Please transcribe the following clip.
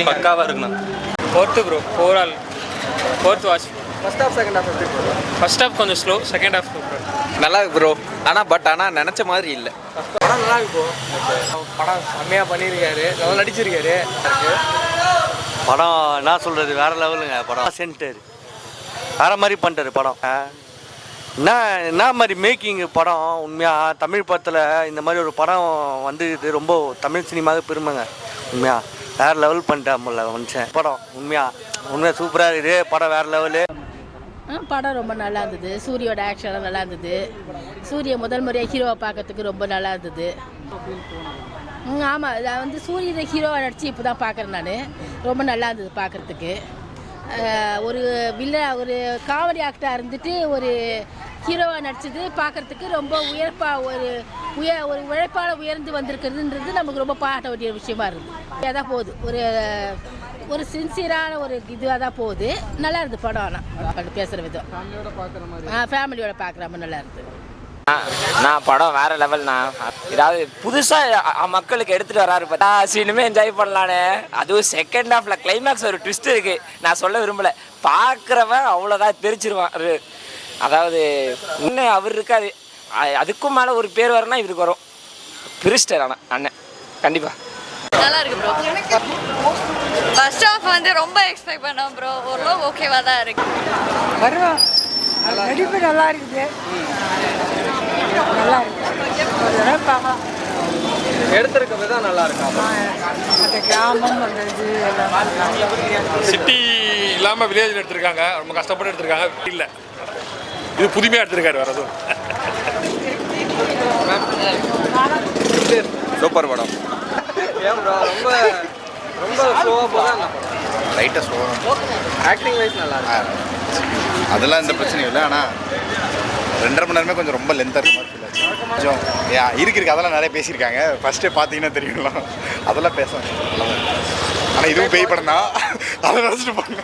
பக்காவாக இருக்குண்ணா. Fourth bro, overall fourth watch. First half second half எப்படி ப்ரோ? ஃபர்ஸ்ட் ஹாஃப் கொஞ்சம் ஸ்லோ, செகண்ட் ஹாஃப் ப்ரோ நல்லா இருக்கு ப்ரோ. ஆனால் நினச்ச மாதிரி இல்லை. படம் நல்லா இருக்கு ப்ரோ. படம் செம்மையாக பண்ணியிருக்காரு, நல்லா நடிச்சிருக்காரு. படம் என்ன சொல்கிறது, வேறு லெவலுங்க. படம் சென்டர் வேறு மாதிரி பண்ணிட்டாரு படம். என்ன மாதிரி மேக்கிங் படம். உண்மையாக தமிழ் படத்தில் இந்த மாதிரி ஒரு படம் வந்து இது ரொம்ப தமிழ் சினிமாவுக்கு பெருமைங்க. உண்மையாக வேறு லெவல் பண்ணிட்டேன் மனுஷன். படம் உண்மையாக சூப்பராக இருக்குது. படம் வேறு லெவலு. படம் ரொம்ப நல்லா இருந்தது. சூரியோட ஆக்ஷன்லாம் நல்லா இருந்தது. சூரிய முதல் முறையாக ஹீரோவை பார்க்கறதுக்கு ரொம்ப நல்லா இருந்தது. ஆமாம், நான் வந்து சூரிய ஹீரோவை நடித்து இப்போ தான் பார்க்குறேன் நான். ரொம்ப நல்லா இருந்தது பார்க்குறதுக்கு. ஒரு ஒரு காமெடி ஆக்டராக இருந்துட்டு ஒரு ஹீரோவாக நடிச்சது பார்க்குறதுக்கு ரொம்ப ஒரு உழைப்பால் உயர்ந்து வந்திருக்கிறதுன்றது நமக்கு ரொம்ப பாராட்ட வேண்டிய விஷயமா இருக்குது. அதான் போகுது, ஒரு சின்சியரான ஒரு இதுவாக தான் போகுது. நல்லா இருக்குது படம். ஆனால் பேசுகிற விதம் ஃபேமிலியோட பார்க்குற மாதிரி நல்லா இருக்குது. நான் படம் வேற லெவல்ண்ணா. ஏதாவது புதுசாக மக்களுக்கு எடுத்துகிட்டு வராரு பார்த்தா சீனுமே என்ஜாய் பண்ணலான்னு. அதுவும் செகண்ட் ஹாஃபில் கிளைமேக்ஸ் ஒரு ட்விஸ்ட் இருக்குது. நான் சொல்ல விரும்பலை, பார்க்குறவன் அவ்வளோதான் தெரிச்சிருவான். அதாவது இன்னும் அவர் இருக்காது, அதுக்கும் மேலே ஒரு பேர் வரனா இவருக்கு வரும். பிரிஸ்டர் ஆனால் அண்ணன் கண்டிப்பாக நல்லா இருக்கு ப்ரோ. ஃபர்ஸ்ட் ஹாஃப் வந்து ரொம்ப எக்ஸ்பெக்ட் பண்ணோம் ப்ரோ. ஓரளவு ஓகேவா தான் இருக்கு. வருவோம், நடிப்பு நல்லா இருக்குது. நல்லா இருக்கு. எடுத்திருக்க விதம் நல்லா இருக்கா? அந்த கிராமம் வந்தது சிட்டி இல்லாமல் வில்லேஜில் எடுத்திருக்காங்க. ரொம்ப கஷ்டப்பட்டு எடுத்திருக்காங்க. இல்லை, இது புதுமையாக எடுத்திருக்காரு. வேறு எதுவும் சூப்பர் படம். ஏன் ப்ரோ ரொம்ப ஸ்லோவாக போதா? லைட்டாக ஸ்லோவாக. ஆக்டிங் வைஸ் நல்லா இருக்கு. அதெல்லாம் எந்த பிரச்சனையும் இல்லை. ஆனால் 2.5 மணி நேரமே கொஞ்சம் ரொம்ப லென்த்தாக இருக்க மாதிரி ஃபீல் ஆச்சு. கொஞ்சம் இருக்கு அதெல்லாம் நிறைய பேசியிருக்காங்க. ஃபஸ்ட்டே பார்த்தீங்கன்னா தெரியலாம், அதெல்லாம் பேச. ஆனால் இதுவும் பேய் படம் தான், அதை நினச்சிட்டு பாருங்க.